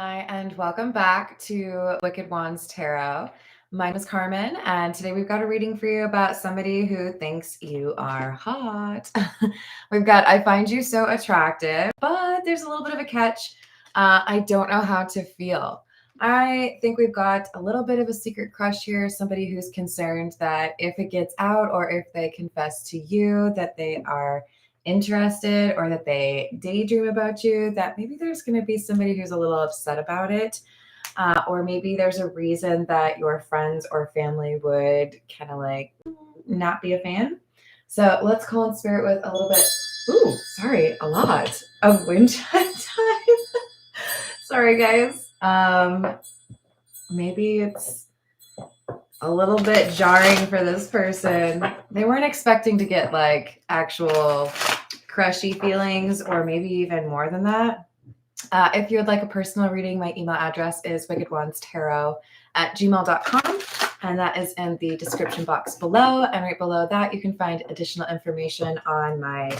Hi, and welcome back to Wicked Wands Tarot. My name is Carmen, and today we've got a reading for you about somebody who thinks you are hot. We've got, I find you so attractive, but there's a little bit of a catch. I don't know how to feel. I think we've got a little bit of a secret crush here, somebody who's concerned that if it gets out or if they confess to you that they are interested or that they daydream about you, that maybe there's going to be somebody who's a little upset about it. Or maybe there's a reason that your friends or family would kind of like not be a fan. So let's call in spirit with a little bit, a lot of wind chime time. Sorry, guys. Maybe it's a little bit jarring for this person. They weren't expecting to get like actual crushy feelings, or maybe even more than that. If you would like a personal reading, my email address is wickedwandstarot@gmail.com, and that is in the description box below. And right below that, you can find additional information on my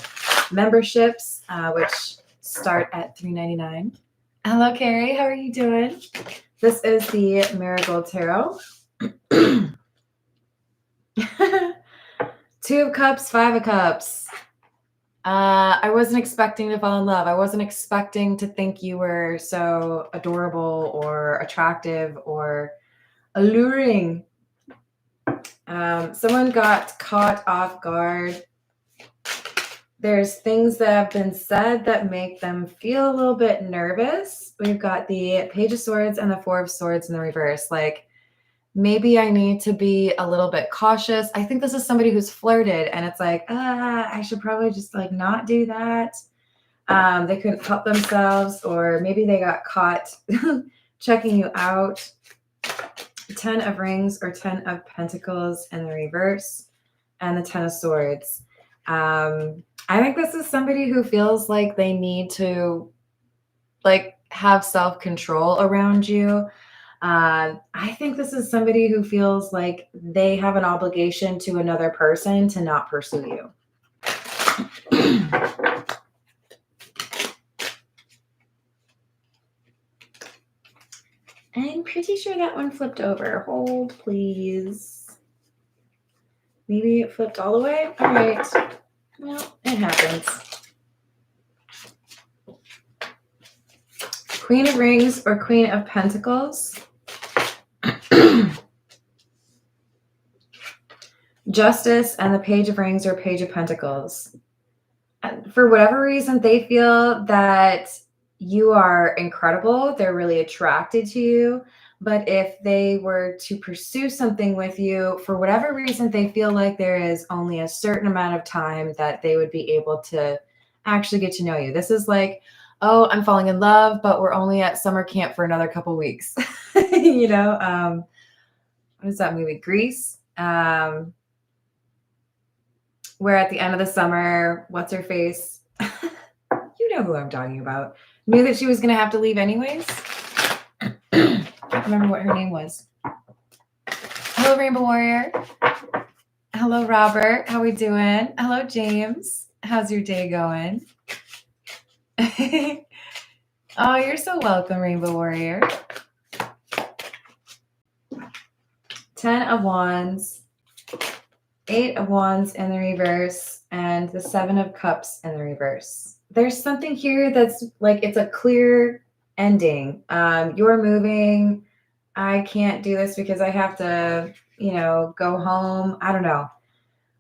memberships, which start at $3.99. Hello, Carrie. How are you doing? This is the Marigold Tarot. 2 of Cups, 5 of Cups. I wasn't expecting to fall in love. I wasn't expecting to think you were so adorable or attractive or alluring. Someone got caught off guard. There's things that have been said that make them feel a little bit nervous. We've got the Page of Swords and the Four of Swords in the reverse. Like, maybe I need to be a little bit cautious. I think this is somebody who's flirted and it's like, I should probably just like not do that. They couldn't help themselves, or maybe they got caught checking you out. 10 of Rings or 10 of Pentacles in the reverse, and the 10 of Swords. I think this is somebody who feels like they need to like have self-control around you. I think this is somebody who feels like they have an obligation to another person to not pursue you. I'm pretty sure that one flipped over. Hold, please. Maybe it flipped all the way? All right. Well, it happens. Queen of Rings or Queen of Pentacles. Justice and the Page of Rings or Page of Pentacles. And for whatever reason, they feel that you are incredible. They're really attracted to you. But if they were to pursue something with you, for whatever reason, they feel like there is only a certain amount of time that they would be able to actually get to know you. This is like, oh, I'm falling in love, but we're only at summer camp for another couple weeks. You know, what is that movie? Grease. Where at the end of the summer, what's her face? You know who I'm talking about. Knew that she was going to have to leave anyways. Can't remember what her name was. Hello, Rainbow Warrior. Hello, Robert. How we doing? Hello, James. How's your day going? Oh, you're so welcome, Rainbow Warrior. 10 of Wands, 8 of Wands in the reverse, and the 7 of Cups in the reverse. There's something here that's like, it's a clear ending. You're moving. I can't do this because I have to, you know, go home. I don't know.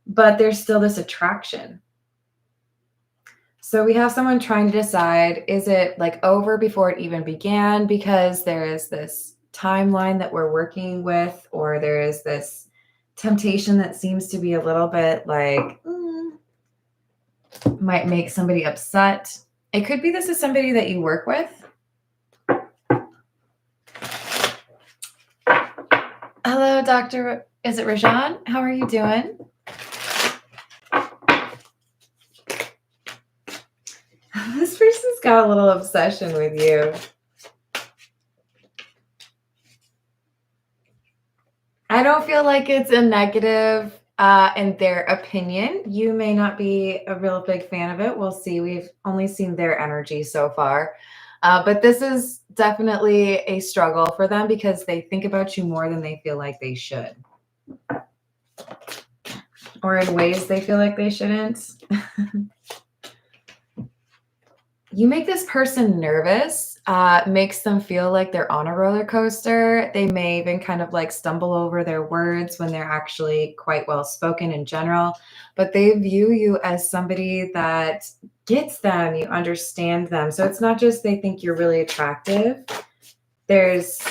But there's still this attraction. So we have someone trying to decide, is it like over before it even began because there is this timeline that we're working with, or there is this temptation that seems to be a little bit like, might make somebody upset. It could be this is somebody that you work with. Hello, Dr. Is it Rajan? How are you doing? This person's got a little obsession with you. I don't feel like it's a negative in their opinion. You may not be a real big fan of it. We'll see. We've only seen their energy so far. But this is definitely a struggle for them because they think about you more than they feel like they should. Or in ways they feel like they shouldn't. You make this person nervous, makes them feel like they're on a roller coaster. They may even kind of like stumble over their words when they're actually quite well spoken in general, but they view you as somebody that gets them, you understand them. So it's not just they think you're really attractive. There's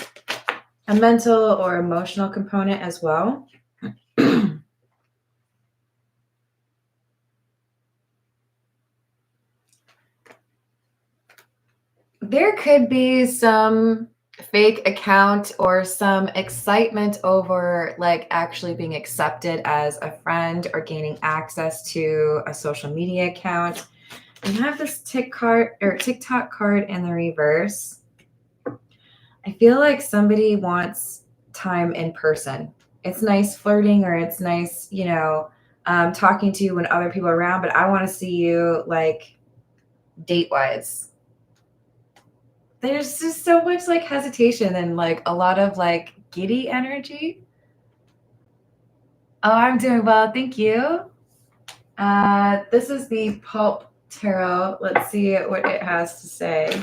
a mental or emotional component as well. There could be some fake account or some excitement over like actually being accepted as a friend or gaining access to a social media account. You have this TikTok card in the reverse. I feel like somebody wants time in person. It's nice flirting or it's nice, talking to you when other people are around, but I want to see you like date-wise. There's just so much like hesitation and like a lot of like giddy energy. Oh, I'm doing well. Thank you. This is the Pulp Tarot. Let's see what it has to say.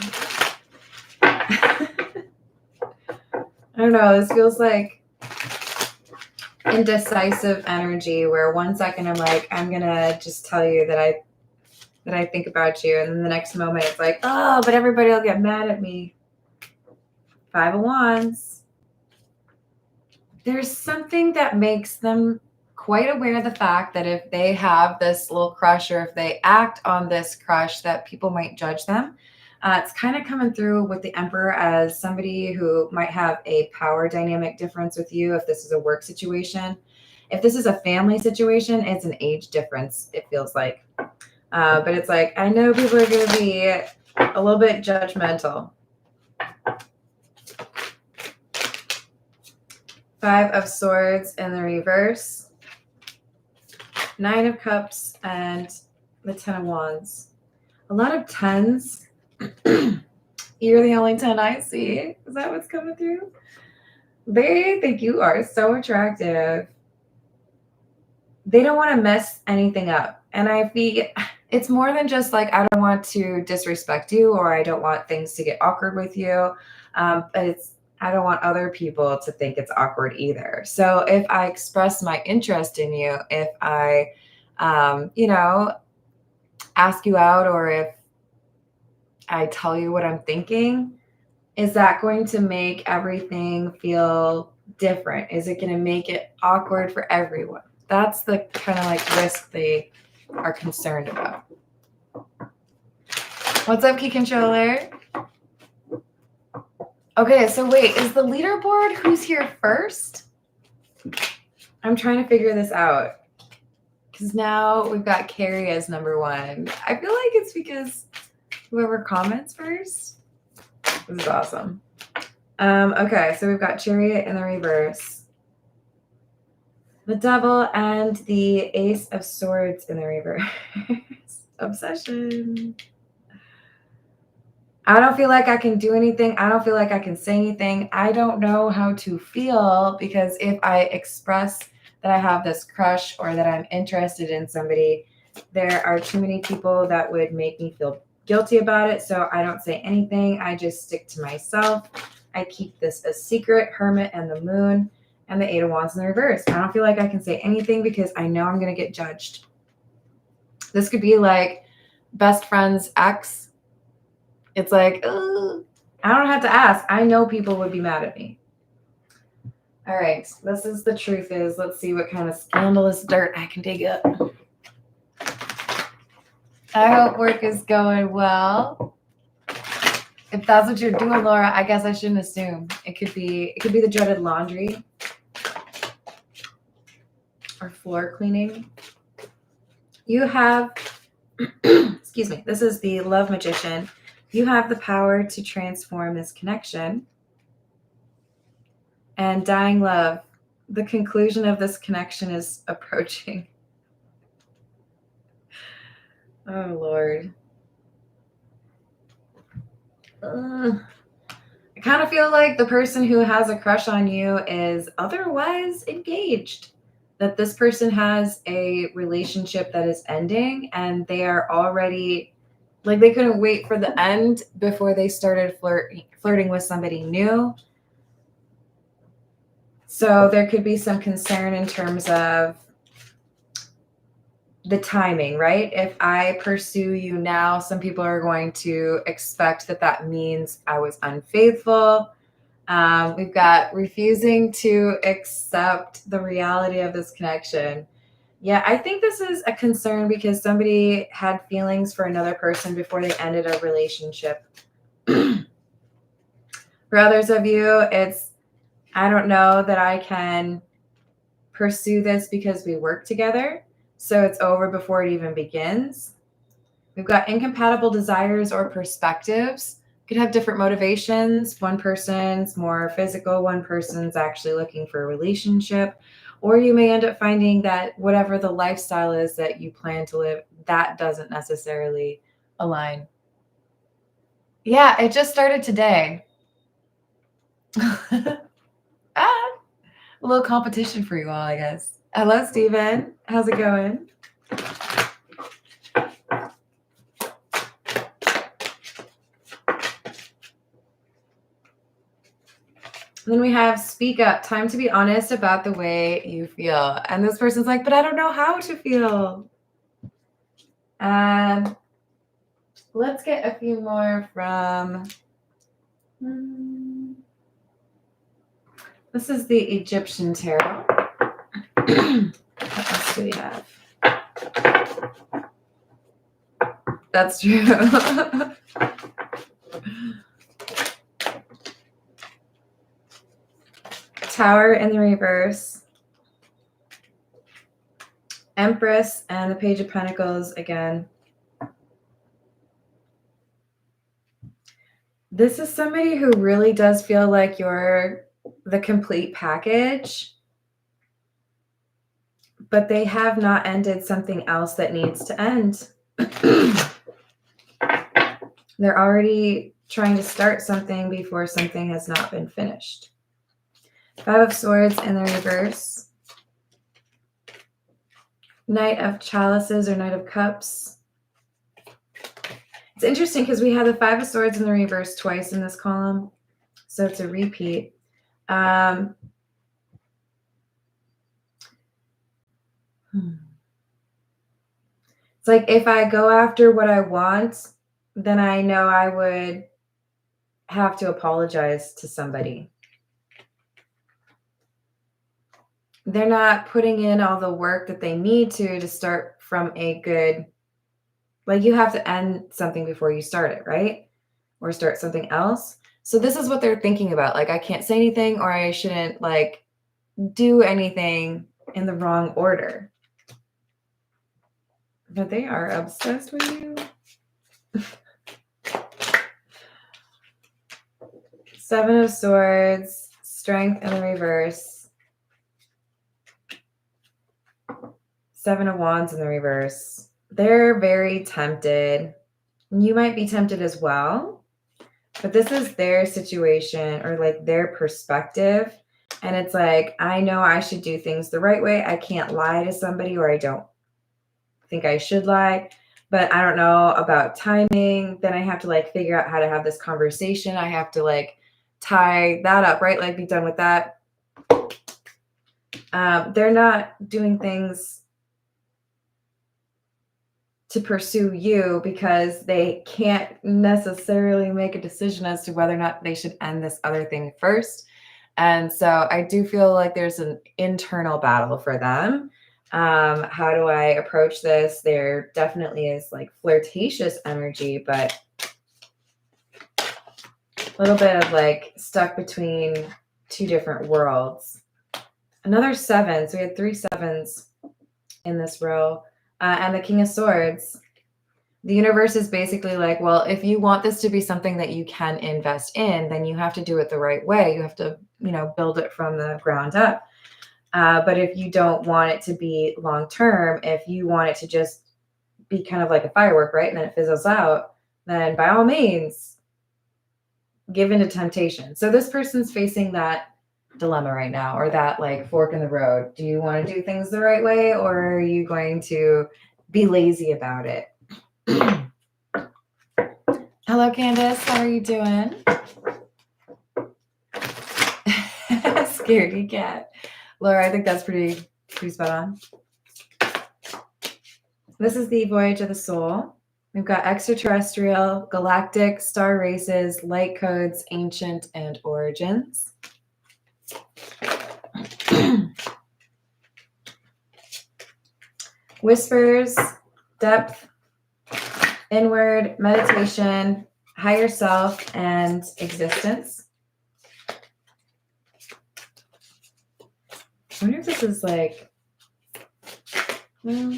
I don't know. This feels like indecisive energy where 1 second I'm like, I'm going to just tell you that I think about you. And then the next moment it's like, oh, but everybody will get mad at me. 5 of Wands. There's something that makes them quite aware of the fact that if they have this little crush or if they act on this crush that people might judge them. It's kind of coming through with the Emperor as somebody who might have a power dynamic difference with you if this is a work situation. If this is a family situation, it's an age difference, it feels like. But it's like, I know people are going to be a little bit judgmental. 5 of Swords in the reverse. 9 of Cups and the 10 of Wands. A lot of 10s. You're the only 10 I see. Is that what's coming through? They think you are so attractive. They don't want to mess anything up. And I feel it's more than just like, I don't want to disrespect you or I don't want things to get awkward with you. But I don't want other people to think it's awkward either. So if I express my interest in you, if I, ask you out or if I tell you what I'm thinking, is that going to make everything feel different? Is it going to make it awkward for everyone? That's the kind of like risk they are concerned about. What's up, Key Controller? Okay, so wait, is the leaderboard who's here first? I'm trying to figure this out. Because now we've got Carrie as number 1. I feel like it's because whoever comments first. This is awesome. Okay, so we've got Chariot in the reverse. The Devil and the Ace of Swords in the reverse. Obsession. I don't feel like I can do anything. I don't feel like I can say anything. I don't know how to feel because if I express that I have this crush or that I'm interested in somebody, there are too many people that would make me feel guilty about it. So I don't say anything. I just stick to myself. I keep this a secret. Hermit and the Moon and the 8 of Wands in the reverse. I don't feel like I can say anything because I know I'm going to get judged. This could be like best friend's ex. It's like, I don't have to ask. I know people would be mad at me. All right, this is the truth is. Let's see what kind of scandalous dirt I can dig up. I hope work is going well. If that's what you're doing, Laura, I guess I shouldn't assume. It could be the dreaded laundry or floor cleaning. You have, excuse me, this is the Love Magician. You have the power to transform this connection. And dying love, the conclusion of this connection is approaching. Oh, Lord. kind of feel like the person who has a crush on you is otherwise engaged. That this person has a relationship that is ending and they are already, like, they couldn't wait for the end before they started flirting with somebody new. So there could be some concern in terms of the timing, right? If I pursue you now, some people are going to expect that that means I was unfaithful. We've got refusing to accept the reality of this connection. Yeah, I think this is a concern because somebody had feelings for another person before they ended a relationship. For others of you, it's, I don't know that I can pursue this because we work together. So it's over before it even begins. We've got incompatible desires or perspectives. Could have different motivations. One person's more physical, one person's actually looking for a relationship. Or you may end up finding that whatever the lifestyle is that you plan to live, that doesn't necessarily align. Yeah, it just started today. A little competition for you all, I guess. Hello, Steven. How's it going? Then we have speak up, time to be honest about the way you feel. And this person's like, but I don't know how to feel. Let's get a few more from, this is the Egyptian tarot. What else do we have? That's true. Tower in the reverse. Empress and the Page of Pentacles again. This is somebody who really does feel like you're the complete package, but they have not ended something else that needs to end. They're already trying to start something before something has not been finished. Five of Swords in the reverse. Knight of Chalices or Knight of Cups. It's interesting because we have the Five of Swords in the reverse twice in this column. So it's a repeat. It's like if I go after what I want, then I know I would have to apologize to somebody. They're not putting in all the work that they need to start from a good, like you have to end something before you start it, right? Or start something else. So this is what they're thinking about. Like, I can't say anything or I shouldn't like do anything in the wrong order. But they are obsessed with you. Seven of Swords, Strength in the reverse. Seven of Wands in the reverse. They're very tempted. You might be tempted as well, but this is their situation or like their perspective. And it's like, I know I should do things the right way. I can't lie to somebody, or I don't think I should lie, but I don't know about timing. Then I have to like figure out how to have this conversation. I have to like tie that up, right? Like be done with that. They're not doing things to pursue you because they can't necessarily make a decision as to whether or not they should end this other thing first. And so I do feel like there's an internal battle for them. How do I approach this? There definitely is like flirtatious energy, but a little bit of like stuck between two different worlds. Another seven. So we had 3 sevens in this row. And the King of Swords. The universe is basically like, well, if you want this to be something that you can invest in, then you have to do it the right way. You have to, build it from the ground up. But if you don't want it to be long-term, if you want it to just be kind of like a firework, right? And then it fizzles out, then by all means, give into temptation. So this person's facing that dilemma right now, or that like fork in the road. Do you want to do things the right way, or are you going to be lazy about it? Hello, Candace. How are you doing? Scaredy cat. Laura, I think that's pretty spot on. This is the Voyage of the Soul. We've got extraterrestrial, galactic, star races, light codes, ancient, and origins. Whispers, depth, inward, meditation, higher self, and existence. I wonder if this is like, well,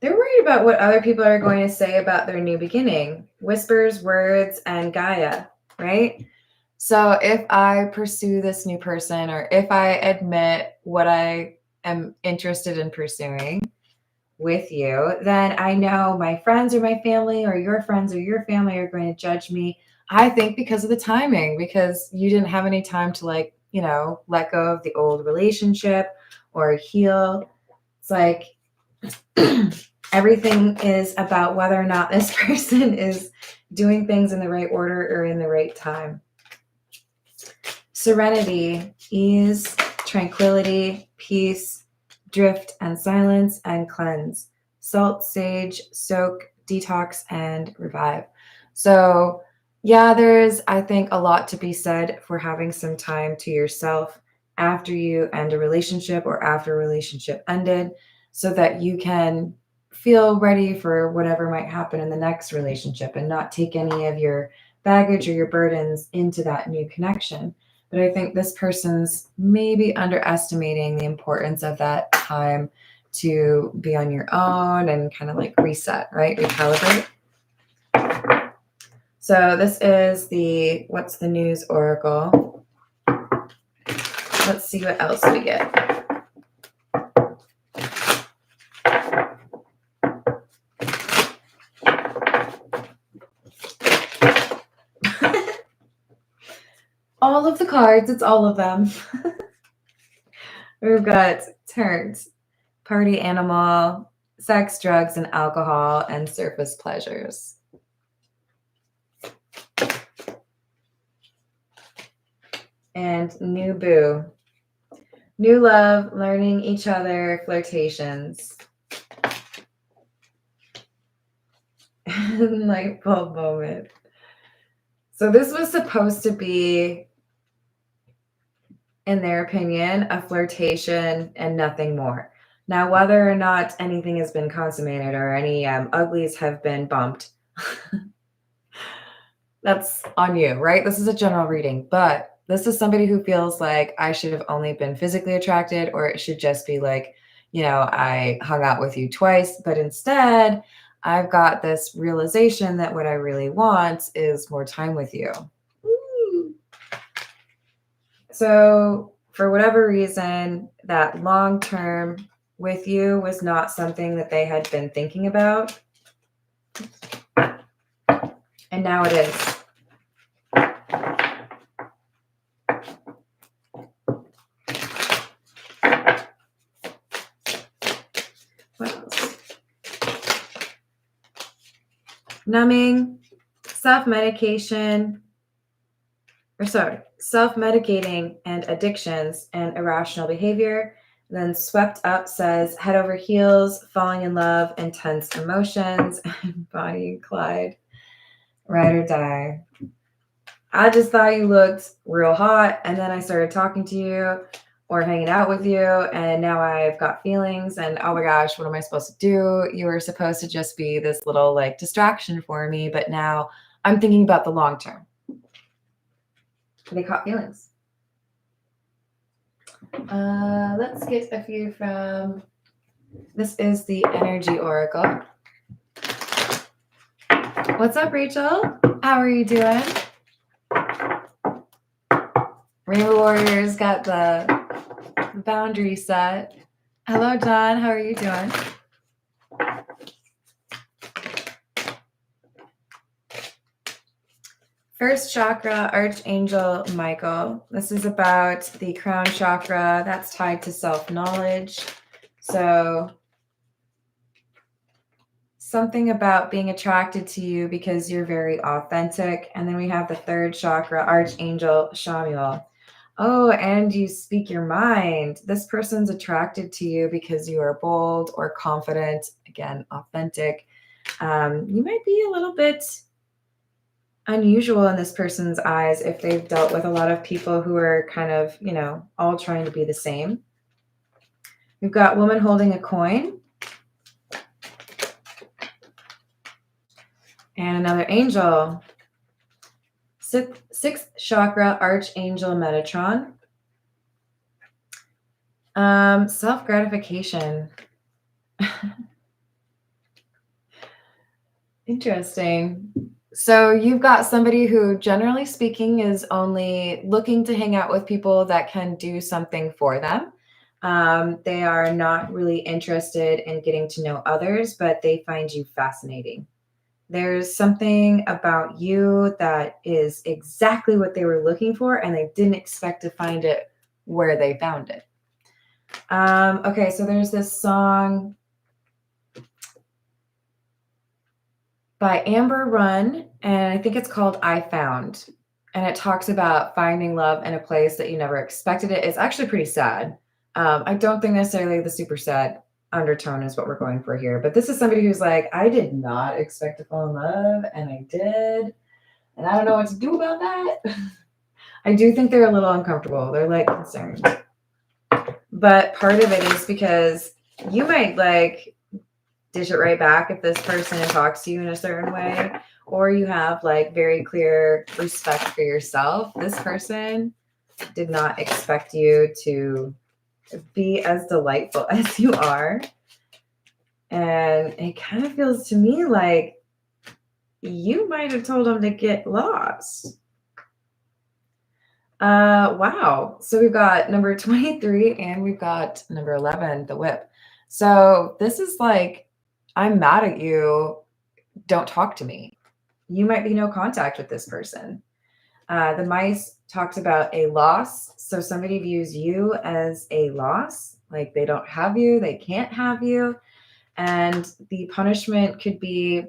they're worried about what other people are going to say about their new beginning. Whispers, words, and Gaia, right? So if I pursue this new person, or if I admit what I am interested in pursuing with you, then I know my friends or my family or your friends or your family are going to judge me. I think because of the timing, because you didn't have any time to like, you know, let go of the old relationship or heal. It's like everything is about whether or not this person is doing things in the right order or in the right time. Serenity, ease, tranquility, peace, drift and silence, and cleanse. Salt, sage, soak, detox, and revive. So yeah, there's, I think, a lot to be said for having some time to yourself after you end a relationship or after a relationship ended, so that you can feel ready for whatever might happen in the next relationship and not take any of your baggage or your burdens into that new connection. But I think this person's maybe underestimating the importance of that time to be on your own and kind of like reset, right? Recalibrate. So this is the What's the News Oracle. Let's see what else we get. All of the cards, it's all of them. We've got turns, party animal, sex, drugs, and alcohol, and surface pleasures. And new boo. New love, learning each other, flirtations. Light bulb moment. So this was supposed to be, in their opinion, a flirtation and nothing more. Now, whether or not anything has been consummated or any uglies have been bumped, that's on you, right? This is a general reading, but this is somebody who feels like I should have only been physically attracted, or it should just be like, you know, I hung out with you twice, but instead I've got this realization that what I really want is more time with you. Ooh. So for whatever reason, that long-term with you was not something that they had been thinking about. And now it is. What else? Numbing, self-medication, self-medicating and addictions and irrational behavior. Then Swept Up says head over heels, falling in love, intense emotions, and Bonnie and Clyde, ride or die. I just thought you looked real hot, and then I started talking to you or hanging out with you, and now I've got feelings, and oh my gosh, what am I supposed to do? You were supposed to just be this little like distraction for me, but now I'm thinking about the long term. They caught feelings. Let's get a few from, this is the Energy Oracle. What's up, Rachel? How are you doing? Rainbow Warriors got the boundary set. Hello, John. How are you doing? First chakra, Archangel Michael. This is about the crown chakra that's tied to self-knowledge. So something about being attracted to you because you're very authentic. And then we have the third chakra, Archangel Shamuel. Oh, and you speak your mind. This person's attracted to you because you are bold or confident. Again, authentic. You might be a little bit unusual in this person's eyes if they've dealt with a lot of people who are kind of, all trying to be the same. We've got woman holding a coin. And another angel. Sixth chakra, Archangel Metatron. Self-gratification. Interesting. So you've got somebody who, generally speaking, is only looking to hang out with people that can do something for them. They are not really interested in getting to know others, but they find you fascinating. There's something about you that is exactly what they were looking for, and they didn't expect to find it where they found it. Okay, so there's this song by Amber Run, and I think it's called I Found. And it talks about finding love in a place that you never expected it. It's actually pretty sad. I don't think necessarily the super sad undertone is what we're going for here. But this is somebody who's like, I did not expect to fall in love, and I did. And I don't know what to do about that. I do think they're a little uncomfortable. They're like concerned. But part of it is because you might like dish it right back if this person talks to you in a certain way, or you have like very clear respect for yourself. This person did not expect you to be as delightful as you are. And it kind of feels to me like you might have told them to get lost. Wow. So we've got number 23 and we've got number 11, the whip. So this is like, I'm mad at you. Don't talk to me. You might be no contact with this person. The mice talks about a loss. So somebody views you as a loss, like they don't have you, they can't have you. And the punishment could be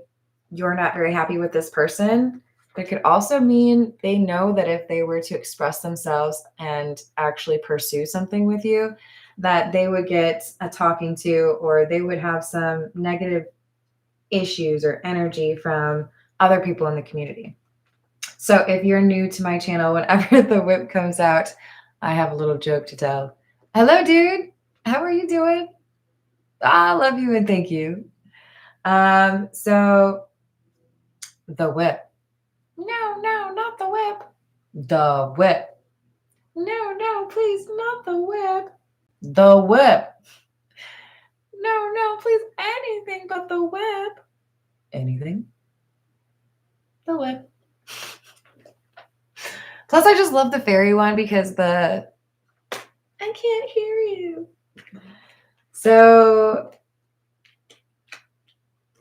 you're not very happy with this person. It could also mean they know that if they were to express themselves and actually pursue something with you, that they would get a talking to, or they would have some negative issues or energy from other people in the community. So if you're new to my channel, whenever the whip comes out, I have a little joke to tell. Hello, dude. How are you doing? I love you and thank you. So the whip. No, not the whip. The whip. No, please, not the whip. The whip. No, please, anything but the whip. Anything? The whip. Plus, I just love the fairy one because I can't hear you. So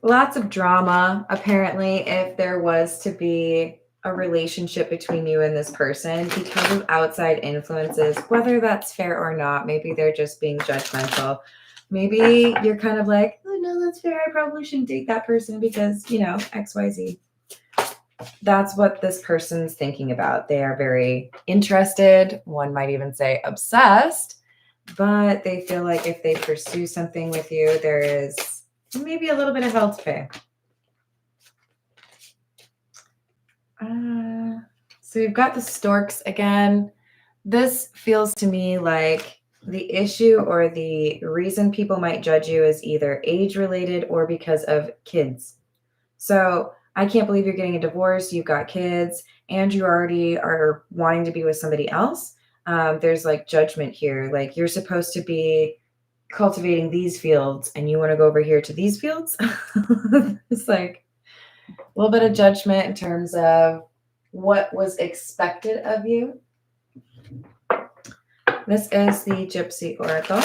lots of drama, apparently, if there was to be a relationship between you and this person because of outside influences, whether that's fair or not. Maybe they're just being judgmental. Maybe you're kind of like, oh, no, that's fair. I probably shouldn't date that person because, XYZ. That's what this person's thinking about. They are very interested. One might even say obsessed, but they feel like if they pursue something with you, there is maybe a little bit of hell to pay. So you've got the storks again. This feels to me like the issue or the reason people might judge you is either age related or because of kids. So I can't believe you're getting a divorce. You've got kids and you already are wanting to be with somebody else. There's like judgment here. Like you're supposed to be cultivating these fields and you want to go over here to these fields. It's like a little bit of judgment in terms of what was expected of you. This is the Gypsy Oracle.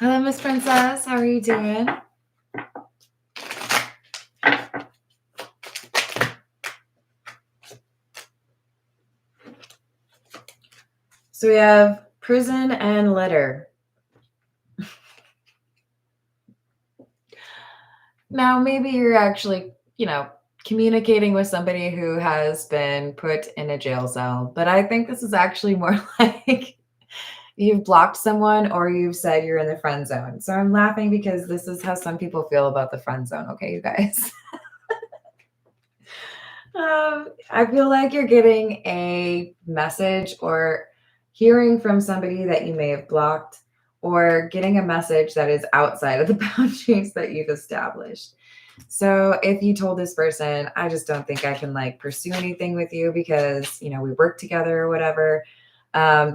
Hello, Miss Princess. How are you doing? So we have prison and litter. Now, maybe you're actually, communicating with somebody who has been put in a jail cell, but I think this is actually more like you've blocked someone or you've said you're in the friend zone. So I'm laughing because this is how some people feel about the friend zone. Okay, you guys. I feel like you're getting a message or hearing from somebody that you may have blocked or getting a message that is outside of the boundaries that you've established. So if you told this person, I just don't think I can like pursue anything with you because, we work together or whatever.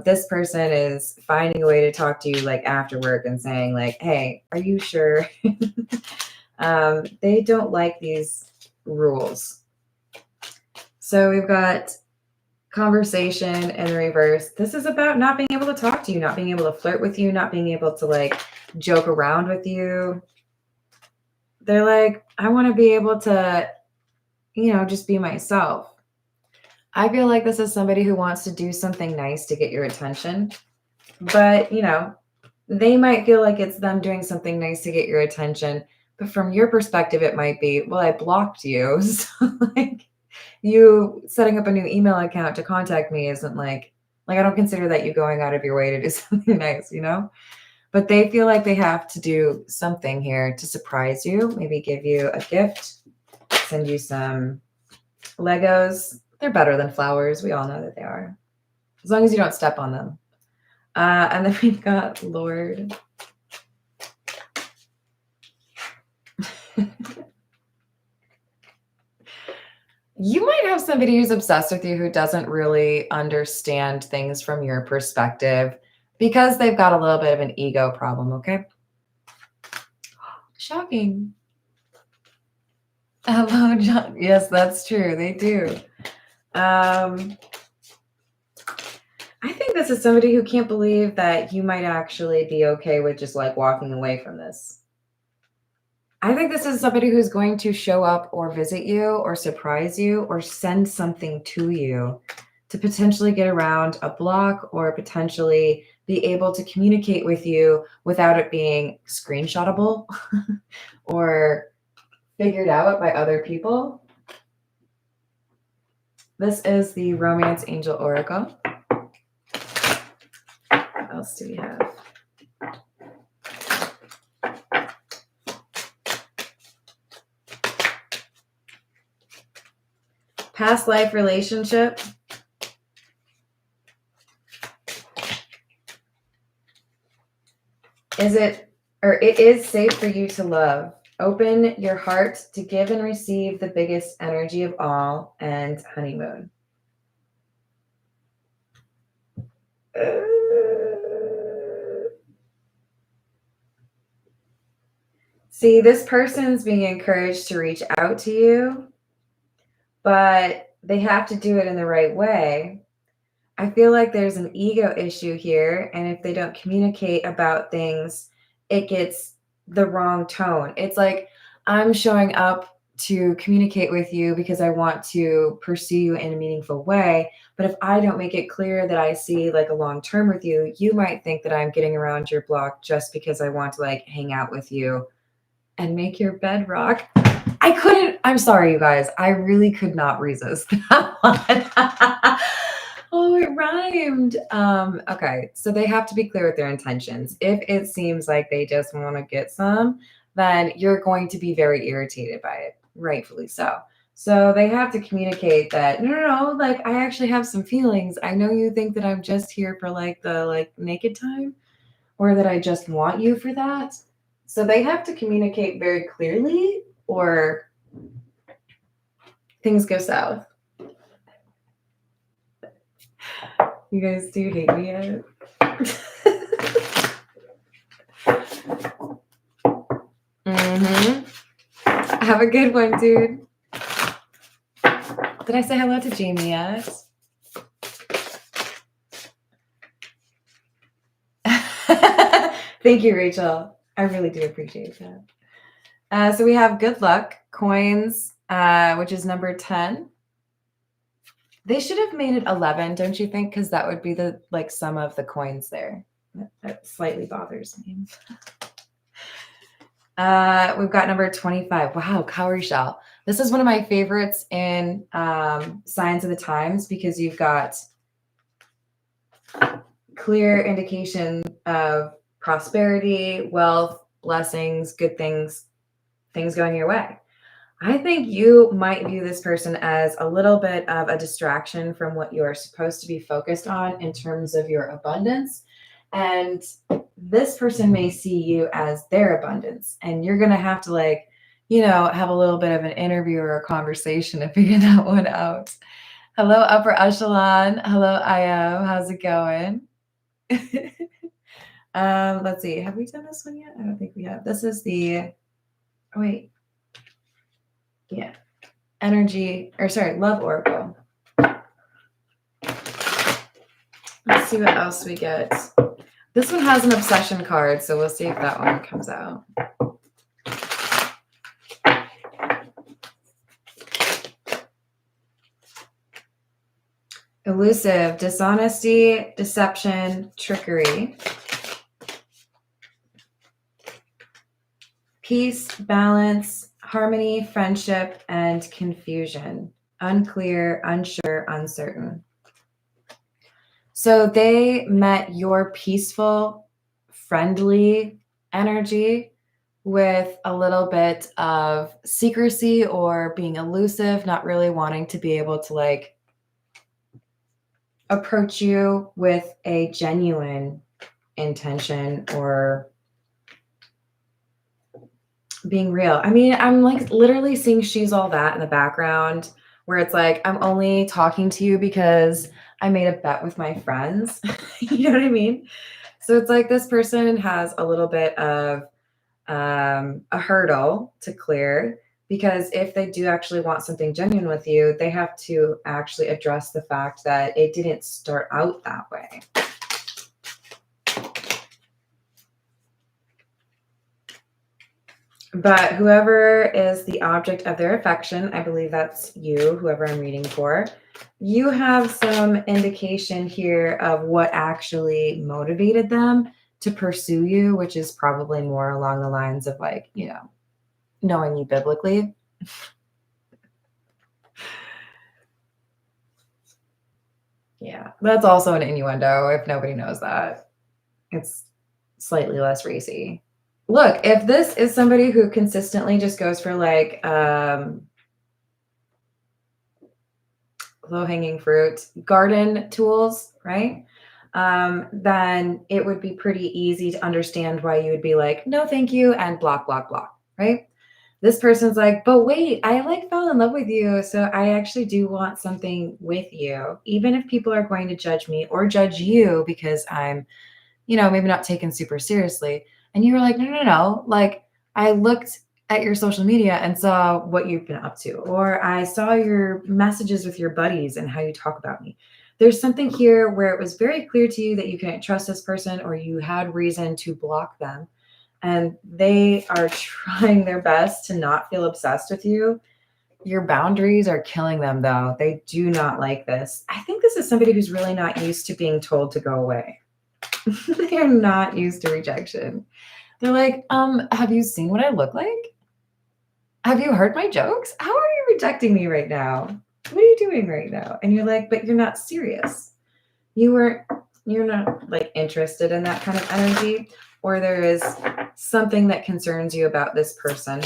This person is finding a way to talk to you like after work and saying like, hey, are you sure? They don't like these rules. So we've got conversation in the reverse. This is about not being able to talk to you, not being able to flirt with you, not being able to like joke around with you. They're like, I want to be able to, just be myself. I feel like this is somebody who wants to do something nice to get your attention, but, they might feel like it's them doing something nice to get your attention. But from your perspective, it might be, well, I blocked you. So like you setting up a new email account to contact me isn't like I don't consider that you going out of your way to do something nice, But they feel like they have to do something here to surprise you, maybe give you a gift, send you some Legos. They're better than flowers. We all know that they are, as long as you don't step on them. And then we've got Lord. You might have somebody who's obsessed with you who doesn't really understand things from your perspective because they've got a little bit of an ego problem, okay? Shocking. Hello, John. Yes, that's true. They do. I think this is somebody who can't believe that you might actually be okay with just like walking away from this. I think this is somebody who's going to show up or visit you or surprise you or send something to you to potentially get around a block or potentially be able to communicate with you without it being screenshotable or figured out by other people. This is the Romance Angel Oracle. What else do we have? Past life relationship. It is safe for you to love. Open your heart to give and receive the biggest energy of all, and honeymoon. See, this person's being encouraged to reach out to you, but they have to do it in the right way. I feel like there's an ego issue here, and if they don't communicate about things, it gets the wrong tone. It's like, I'm showing up to communicate with you because I want to pursue you in a meaningful way. But if I don't make it clear that I see like a long term with you, you might think that I'm getting around your block just because I want to like hang out with you and make your bed rock. I'm sorry, you guys. I really could not resist that one. Oh, it rhymed. Okay, so they have to be clear with their intentions. If it seems like they just want to get some, then you're going to be very irritated by it, rightfully so. So they have to communicate that, no, like I actually have some feelings. I know you think that I'm just here for like the naked time or that I just want you for that. So they have to communicate very clearly or things go south. You guys do hate me yet? Have a good one, dude. Did I say hello to Jamie yet? Thank you, Rachel. I really do appreciate that. So we have good luck, coins, which is number 10. They should have made it 11, don't you think? Because that would be the like sum of the coins there. That slightly bothers me. We've got number 25. Wow, cowrie shell. This is one of my favorites in signs of the times because you've got clear indication of prosperity, wealth, blessings, good things, things going your way. I think you might view this person as a little bit of a distraction from what you are supposed to be focused on in terms of your abundance. And this person may see you as their abundance. And you're going to have to, like, have a little bit of an interview or a conversation to figure that one out. Hello, upper echelon. Hello, I am. How's it going? Let's see. Have we done this one yet? I don't think we have. This is the, oh, wait. Yeah. Love Oracle. Let's see what else we get. This one has an obsession card, so we'll see if that one comes out. Elusive, dishonesty, deception, trickery. Peace, balance, harmony, friendship, and confusion. Unclear, unsure, uncertain. So they met your peaceful, friendly energy with a little bit of secrecy or being elusive, not really wanting to be able to like approach you with a genuine intention or being real. I mean, I'm like literally seeing She's All That in the background where it's like, I'm only talking to you because I made a bet with my friends. You know what I mean? So it's like this person has a little bit of a hurdle to clear because if they do actually want something genuine with you, they have to actually address the fact that it didn't start out that way. But whoever is the object of their affection, I believe that's you, whoever I'm reading for, you have some indication here of what actually motivated them to pursue you, which is probably more along the lines of like, knowing you biblically. Yeah, that's also an innuendo if nobody knows that. It's slightly less racy. Look, if this is somebody who consistently just goes for like low-hanging fruit, garden tools, right? Then it would be pretty easy to understand why you would be like, no, thank you, and block, block, block, right? This person's like, but wait, I like fell in love with you, so I actually do want something with you, even if people are going to judge me or judge you because I'm, maybe not taken super seriously. And you were like, no. Like, I looked at your social media and saw what you've been up to, or I saw your messages with your buddies and how you talk about me. There's something here where it was very clear to you that you couldn't trust this person or you had reason to block them. And they are trying their best to not feel obsessed with you. Your boundaries are killing them, though. They do not like this. I think this is somebody who's really not used to being told to go away. They are not used to rejection. They're like, have you seen what I look like? Have you heard my jokes? How are you rejecting me right now? What are you doing right now? And you're like, but you're not serious. You're not like interested in that kind of energy, or there is something that concerns you about this person.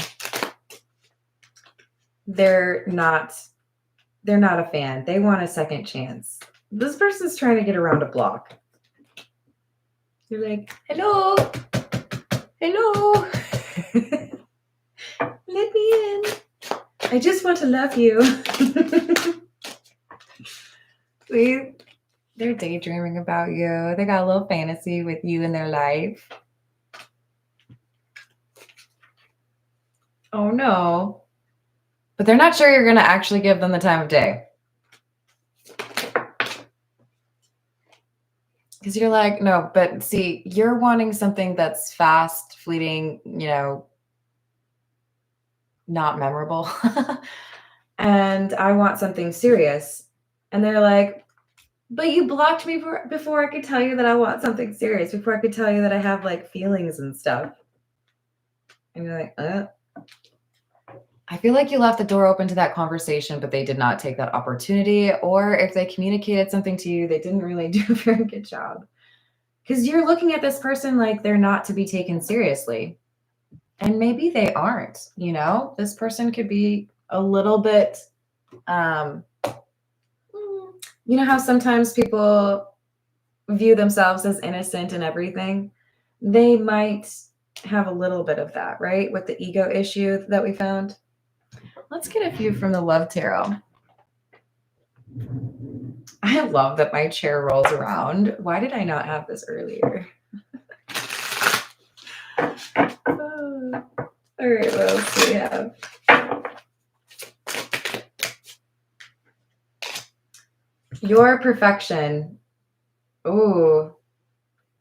They're not a fan. They want a second chance. This person's trying to get around a block. You're like, hello. Let me in. I just want to love you. They're daydreaming about you. They got a little fantasy with you in their life. Oh no. But they're not sure you're going to actually give them the time of day. Because you're like, no, but see, you're wanting something that's fast, fleeting, not memorable. And I want something serious. And they're like, but you blocked me before I could tell you that I want something serious, before I could tell you that I have like feelings and stuff. And you're like, I feel like you left the door open to that conversation, but they did not take that opportunity. Or if they communicated something to you, they didn't really do a very good job. Because you're looking at this person like they're not to be taken seriously. And maybe they aren't, you know? This person could be a little bit, you know how sometimes people view themselves as innocent and everything? They might have a little bit of that, right? With the ego issue that we found. Let's get a few from the Love Tarot. I love that my chair rolls around. Why did I not have this earlier? All right, what else do we have? Your perfection. Ooh.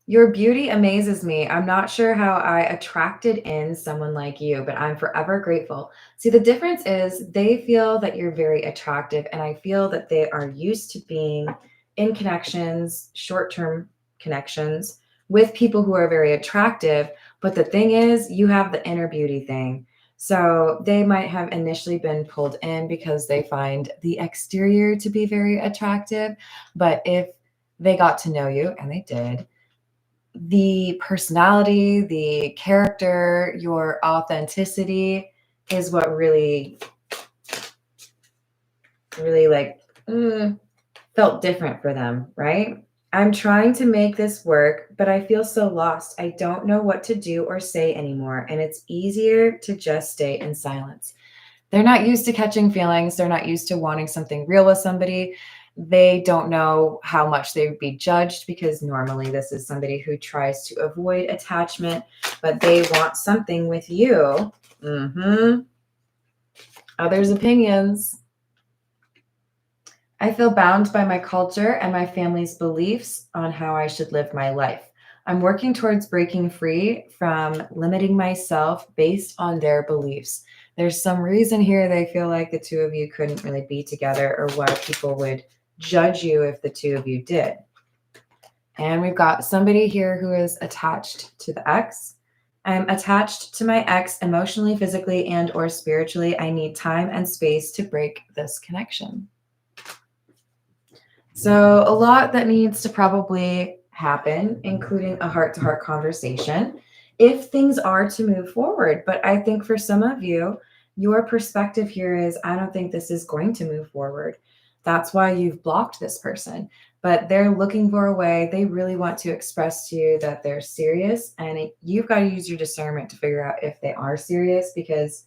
Your beauty amazes me. I'm not sure how I attracted in someone like you, but I'm forever grateful. See, the difference is they feel that you're very attractive, and I feel that they are used to being in connections, short-term connections with people who are very attractive. But the thing is, you have the inner beauty thing. So they might have initially been pulled in because they find the exterior to be very attractive. But if they got to know you, and they did, the personality, the character, your authenticity is what really like felt different for them, right? I'm trying to make this work, but I feel so lost. I don't know what to do or say anymore, and it's easier to just stay in silence. They're not used to catching feelings. They're not used to wanting something real with somebody. They don't know how much they would be judged, because normally this is somebody who tries to avoid attachment, but they want something with you. Others' opinions. I feel bound by my culture and my family's beliefs on how I should live my life. I'm working towards breaking free from limiting myself based on their beliefs. There's some reason here they feel like the two of you couldn't really be together, or why people would judge you if the two of you did. And we've got somebody here who is attached to the ex. I'm attached to my ex emotionally, physically, and or spiritually. I need time and space to break this connection. So a lot that needs to probably happen, including a heart-to-heart conversation, if things are to move forward. But I think for some of you, your perspective here is, I don't think this is going to move forward. That's why you've blocked this person. But they're looking for a way. They really want to express to you that they're serious. And you've got to use your discernment to figure out if they are serious, because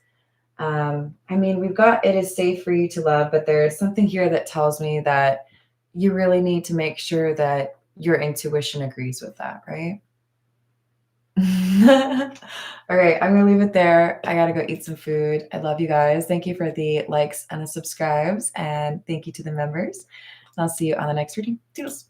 I mean, we've got, it is safe for you to love, but there's something here that tells me that you really need to make sure that your intuition agrees with that, right? All right, I'm gonna leave it there. I gotta go eat some food. I love you guys. Thank you for the likes and the subscribes, and thank you to the members. I'll see you on the next reading. Toodles.